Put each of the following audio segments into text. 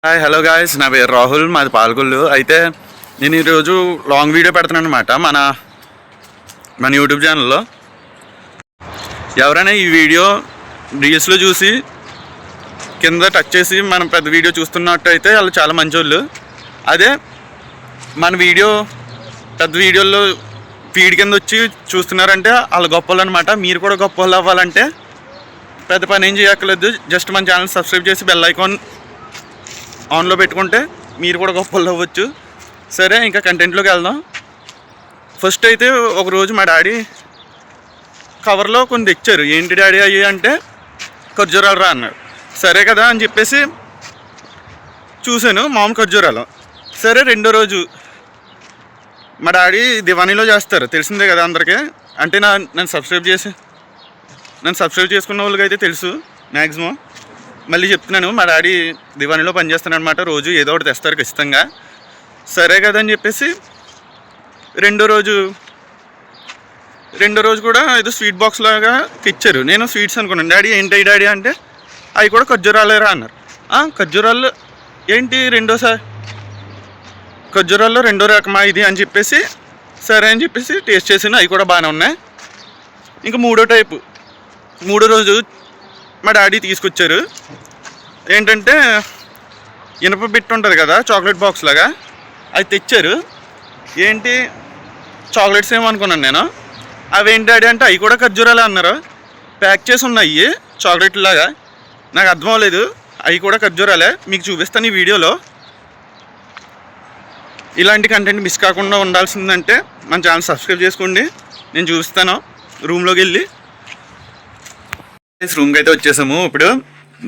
Hi hello guys, నా పేరు రాహుల్, మాది పాల్గొల్లు. అయితే నేను ఈరోజు లాంగ్ వీడియో పెడుతున్నాను అనమాట మన యూట్యూబ్ ఛానల్లో. ఎవరైనా ఈ వీడియో రీల్స్లో చూసి కింద టచ్ చేసి మనం పెద్ద వీడియో చూస్తున్నట్టు అయితే వాళ్ళు చాలా మంచోళ్ళు. అదే మన వీడియో పెద్ద వీడియోల్లో ఫీడ్ కింద వచ్చి చూస్తున్నారంటే వాళ్ళు గొప్పలు అనమాట. మీరు కూడా గొప్పలు అవ్వాలంటే పెద్ద పని ఏం చేయక్కర్లేదు, జస్ట్ మన ఛానల్ సబ్స్క్రైబ్ చేసి బెల్ ఐకాన్ ఆన్లో పెట్టుకుంటే మీరు కూడా గొప్పలు అవ్వచ్చు. సరే, ఇంకా కంటెంట్లోకి వెళ్దాం. ఫస్ట్ అయితే ఒకరోజు మా డాడీ కవర్లో కొన్ని తెచ్చారు. ఏంటి డాడీ అయ్యి అంటే ఖర్జూరాలు రా అన్నాడు. సరే కదా అని చెప్పేసి చూశాను, మామూలు ఖర్జూరాలు. సరే, రెండో రోజు మా డాడీ దివానీలో చేస్తారు, తెలిసిందే కదా అందరికీ. అంటే నన్ను సబ్స్క్రైబ్ చేసుకున్న వాళ్ళకి అయితే తెలుసు మ్యాక్సిమం. మళ్ళీ చెప్తున్నాను, మా డాడీ దివానీలో పనిచేస్తానమాట. రోజు ఏదో ఒకటి తెస్తారు ఖచ్చితంగా. సరే కదా అని చెప్పేసి రెండో రోజు కూడా ఏదో స్వీట్ బాక్స్ లాగా ఇచ్చారు. నేను స్వీట్స్ అనుకున్నాను. డాడీ ఏంటి డాడీ అంటే అవి కూడా ఖర్జూరాలేరా అన్నారు. ఖర్జూరాలు ఏంటి ఖర్జూరాల్లో రెండో రకమా ఇది అని చెప్పేసి సరే అని చెప్పేసి టేస్ట్ చేసాను. అవి కూడా బాగానే ఉన్నాయి. ఇంకా మూడో రోజు మా డాడీ తీసుకొచ్చారు. ఏంటంటే ఇనప బిట్ ఉంటుంది కదా, చాక్లెట్ బాక్స్ లాగా, అది తెచ్చారు. ఏంటి చాక్లెట్స్ ఏమనుకున్నాను నేను. అవేంటి డాడీ అంటే అవి కూడా ఖర్జూరాలే అన్నారు. ప్యాక్ చేసి ఉన్నాయి చాక్లెట్ లాగా. నాకు అర్థం అవ్వలేదు, అవి కూడా ఖర్జూరాలే. మీకు చూపిస్తాను ఈ వీడియోలో. ఇలాంటి కంటెంట్ మిస్ కాకుండా ఉండాల్సిందంటే మన ఛానల్ సబ్స్క్రైబ్ చేసుకోండి. నేను చూపిస్తాను. రూమ్లోకి వెళ్ళి రూమ్కి అయితే వచ్చేసాము. ఇప్పుడు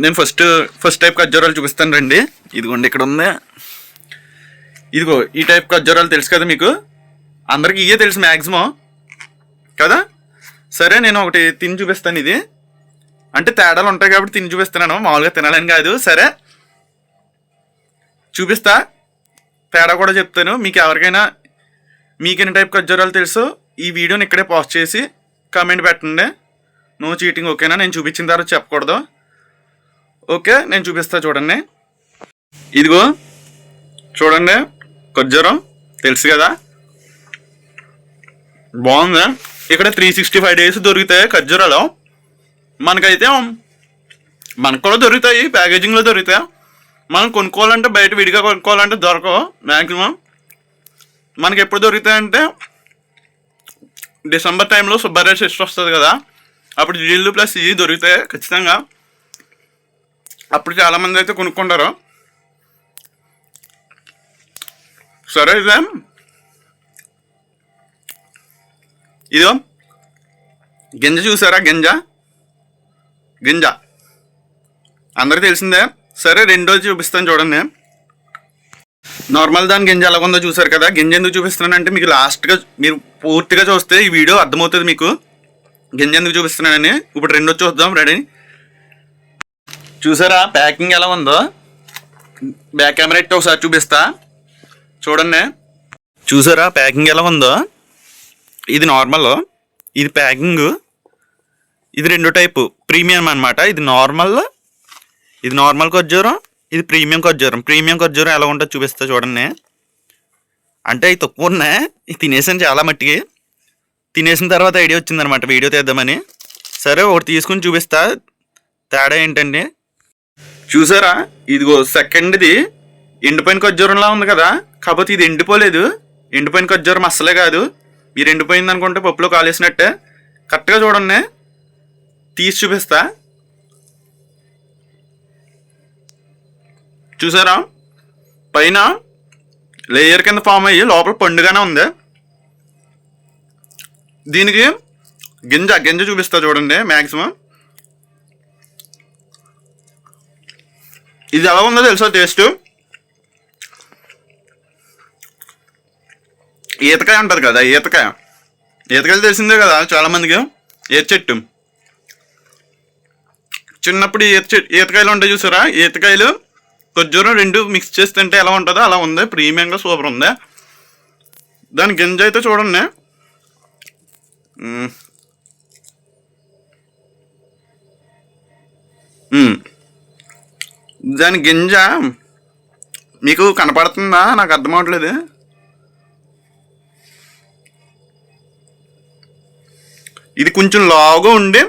నేను ఫస్ట్ టైప్ ఖర్జూరాలు చూపిస్తాను రండి. ఇదిగోండి, ఇక్కడ ఉంది. ఇదిగో ఈ టైప్ ఖర్జూరాలు తెలుసు కదా మీకు, అందరికి ఇవే తెలుసు మ్యాక్సిమం కదా. సరే, నేను ఒకటి తిని చూపిస్తాను. ఇది అంటే తేడాలు ఉంటాయి కాబట్టి తిని చూపిస్తున్నాను, మామూలుగా తినాలని కాదు. సరే చూపిస్తా, తేడా కూడా చెప్తాను. మీకు ఎవరికైనా ఎన్ని టైప్ ఖర్జూరాలు తెలుసో ఈ వీడియోని ఇక్కడే పాస్ట్ చేసి కామెంట్ పెట్టండి. నో చీటింగ్, ఓకేనా? నేను చూపించిన తర్వాత చెప్పకూడదు. ఓకే, నేను చూపిస్తా చూడండి. ఇదిగో చూడండి, ఖర్జూరం తెలుసు కదా, బాగుందా. ఇక్కడ 365 days దొరుకుతాయి ఖర్జూరాలు. మనకు కూడా దొరుకుతాయి, ప్యాకేజింగ్లో దొరుకుతాయి. మనం కొనుక్కోవాలంటే బయట విడిగా కొనుక్కోవాలంటే దొరకవు మ్యాక్సిమం. మనకి ఎప్పుడు దొరుకుతాయంటే డిసెంబర్ టైంలో సుబ్బారాయ ఫెస్ట్ వస్తుంది కదా, అప్పుడు జీళ్ళు ప్లస్ ఇవి దొరుకుతాయి ఖచ్చితంగా. అప్పుడు చాలామంది అయితే కొనుక్కుంటారు. సరే, ఇదో గింజ చూసారా, గింజ అందరికీ తెలిసిందే. సరే, రెండోది చూపిస్తాను చూడండి. నార్మల్ దాని గింజ ఎలా ఉందో చూసారు కదా. గింజ ఎందుకు చూపిస్తున్నానంటే మీకు లాస్ట్గా మీరు పూర్తిగా చూస్తే ఈ వీడియో అర్థమవుతుంది మీకు గింజ ఎందుకు చూపిస్తున్నానని. ఇప్పుడు రెండోది చూద్దాం, రెడీ. చూసారా ప్యాకింగ్ ఎలా ఉందో? బ్యాక్ కెమెరా ఇట్టి ఒకసారి చూపిస్తా చూడండి. చూసారా ప్యాకింగ్ ఎలా ఉందో? ఇది నార్మల్, ఇది ప్యాకింగ్. ఇది రెండో టైపు ప్రీమియం అనమాట. ఇది నార్మల్ ఖర్జూరం, ఇది ప్రీమియం ఖర్జూరం ఎలా ఉంటుందో చూపిస్తా చూడండి. అంటే అవి తక్కువ ఉన్నాయి, తినేసాను చాలా మట్టికి. తినేసిన తర్వాత ఐడియా వచ్చిందనమాట వీడియో తీద్దామని. సరే, ఒకటి తీసుకుని చూపిస్తా తేడా ఏంటండి. చూసారా, ఇదిగో సెకండ్ది ఎండిపోయిన ఖర్జూరంలా ఉంది కదా, కాకపోతే ఇది ఎండిపోలేదు. ఎండిపోయిన ఖర్జూరం అస్సలే కాదు. మీరు ఎండిపోయింది అనుకుంటే పప్పులో కాలేసినట్టే. కరెక్ట్గా చూడండి, తీసి చూపిస్తా. చూసారా, పైన లేయర్ కింద ఫామ్ అయ్యి లోపల పండుగానే ఉంది. దీనికి గింజ చూపిస్తా చూడండి. మ్యాక్సిమం ఇది ఎలా ఉందో తెలుసా టేస్ట్? ఈతకాయ ఉంటుంది కదా, ఈతకాయలు తెలిసిందే కదా చాలామందికి. ఈత చెట్టు చిన్నప్పుడు ఈతకాయలు ఉంటాయి చూసారా, ఈతకాయలు ఖర్జూరం రెండు మిక్స్ చేసి తింటే ఎలా ఉంటుందో అలా ఉంది. ప్రీమియంగా సూపర్ ఉంది. దాని గింజ అయితే చూడండి. దాని గింజ మీకు కనపడుతుందా? నాకు అర్థం అవట్లేదు. ఇది కొంచెం లావుగా ఉండి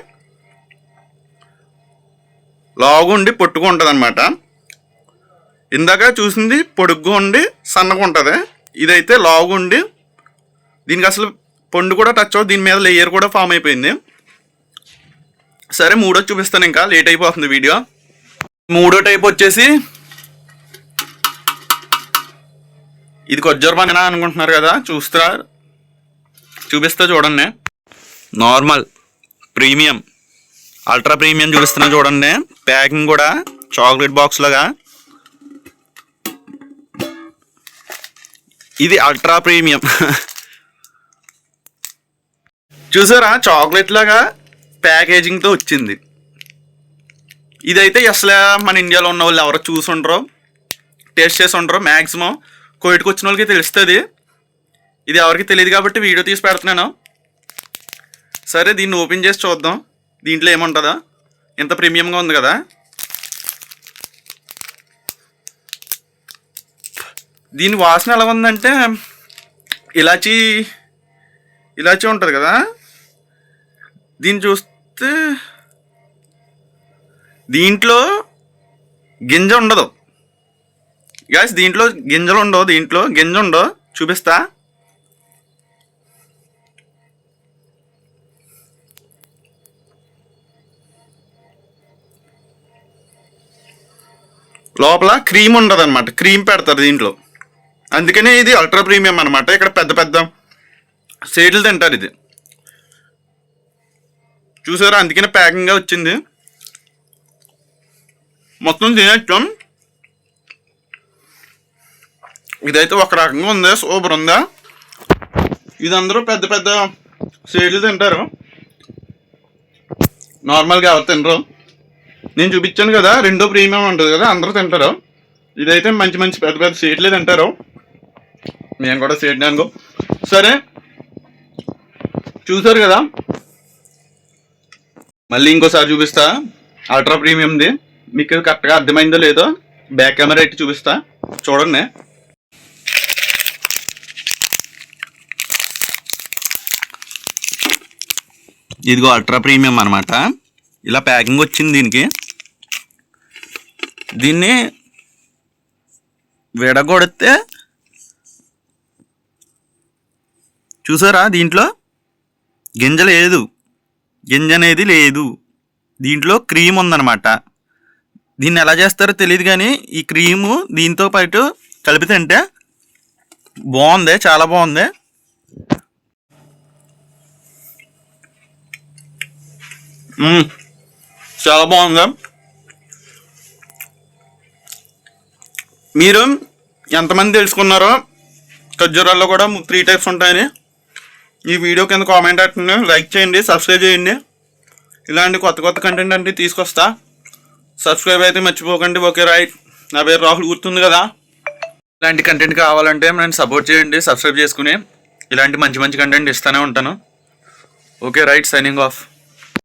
పొట్టుగా ఉంటుంది అనమాట. ఇందాక చూసింది పొడుగ్గా ఉండి సన్నగా ఉంటుంది. ఇదైతే లావుగా ఉండి దీనికి అసలు పండు కూడా టచ్ అవ్వదు. దీని మీద లేయర్ కూడా ఫామ్ అయిపోయింది. సరే మూడో చూపిస్తాను, ఇంకా లేట్ అయిపోతుంది వీడియో. మూడో టైప్ వచ్చేసి ఇది ఖర్జూర బనానా అనుకుంటున్నారు కదా, చూపిస్తా చూడండి. నార్మల్, ప్రీమియం, అల్ట్రా ప్రీమియం చూపిస్తున్నా చూడండి. ప్యాకింగ్ కూడా చాక్లెట్ బాక్స్ లాగా. ఇది అల్ట్రా ప్రీమియం. చూసారా, చాక్లెట్ లాగా ప్యాకేజింగ్తో వచ్చింది. ఇదైతే అసలు మన ఇండియాలో ఉన్న వాళ్ళు ఎవరో చూసి ఉండరు, టేస్ట్ చేసి ఉండరు. మ్యాక్సిమం కోవిడ్కి వచ్చిన వాళ్ళకి తెలుస్తుంది. ఇది ఎవరికి తెలియదు కాబట్టి వీడియో తీసి పెడుతున్నాను. సరే దీన్ని ఓపెన్ చేసి చూద్దాం దీంట్లో ఏముంటుందా. ఎంత ప్రీమియంగా ఉంది కదా. దీని వాసన ఎలా ఉందంటే ఇలాచీ ఉంటుంది కదా, దీన్ని చూస్తే దీంట్లో గింజ ఉండదు గాయ్స్. దీంట్లో గింజలు ఉండవు, గింజ ఉండవు. చూపిస్తా. లోపల క్రీమ్ ఉండదు అనమాట, క్రీమ్ పెడతారు దీంట్లో. అందుకనే ఇది అల్ట్రా ప్రీమియం అనమాట. ఇక్కడ పెద్ద పెద్ద సేట్లు తింటారు ఇది, చూసారా. అందుకనే ప్యాకింగ్గా వచ్చింది. మొత్తం తినేస్తాం. ఇదైతే ఒక రకంగా ఉంది, సూపర్ ఉందా. ఇది అందరూ పెద్ద పెద్ద సేట్లు తింటారు, నార్మల్గా ఎవరు తినరు. నేను చూపించాను కదా, రెండో ప్రీమియం ఉంటుంది కదా, అందరూ తింటారు. ఇదైతే మంచి మంచి పెద్ద పెద్ద సేట్లే తింటారు. నేను కూడా సేట్ అనుకో. సరే చూసారు కదా, మళ్ళీ ఇంకోసారి చూపిస్తా అల్ట్రా ప్రీమియంది. మీకు కరెక్ట్గా అర్థమైందో లేదో బ్యాక్ కెమెరా ఎట్టి చూపిస్తా చూడండి. ఇదిగో అల్ట్రా ప్రీమియం అనమాట. ఇలా ప్యాకింగ్ వచ్చింది దీనికి. దీన్ని విడగొడితే చూసారా, దీంట్లో గింజ అనేది లేదు. దీంట్లో క్రీమ్ ఉందన్నమాట. దీన్ని ఎలా చేస్తారో తెలియదు కానీ ఈ క్రీము దీంతో పాటు కలిపి తింటే బాగుంది, చాలా బాగుంది. చాలా బాగుంది. మీరు ఎంతమంది తెలుసుకున్నారో ఖర్జూరాల్లో కూడా 3 టైప్స్ ఉంటాయని. ఈ వీడియో కింద కామెంట్ అట్టండి, లైక్ చేయండి, సబ్స్క్రైబ్ చేయండి. ఇలాంటి కొత్త కంటెంట్ అంటే తీసుకొస్తా. సబ్స్క్రైబ్ అయితే మర్చిపోకండి. ఓకే రైట్, నా పేరు రాహుల్, గుర్తుంది కదా. ఇలాంటి కంటెంట్ కావాలంటే నన్ను సపోర్ట్ చేయండి, సబ్స్క్రైబ్ చేసుకుని. ఇలాంటి మంచి కంటెంట్ ఇస్తూనే ఉంటాను. Okay right, signing off.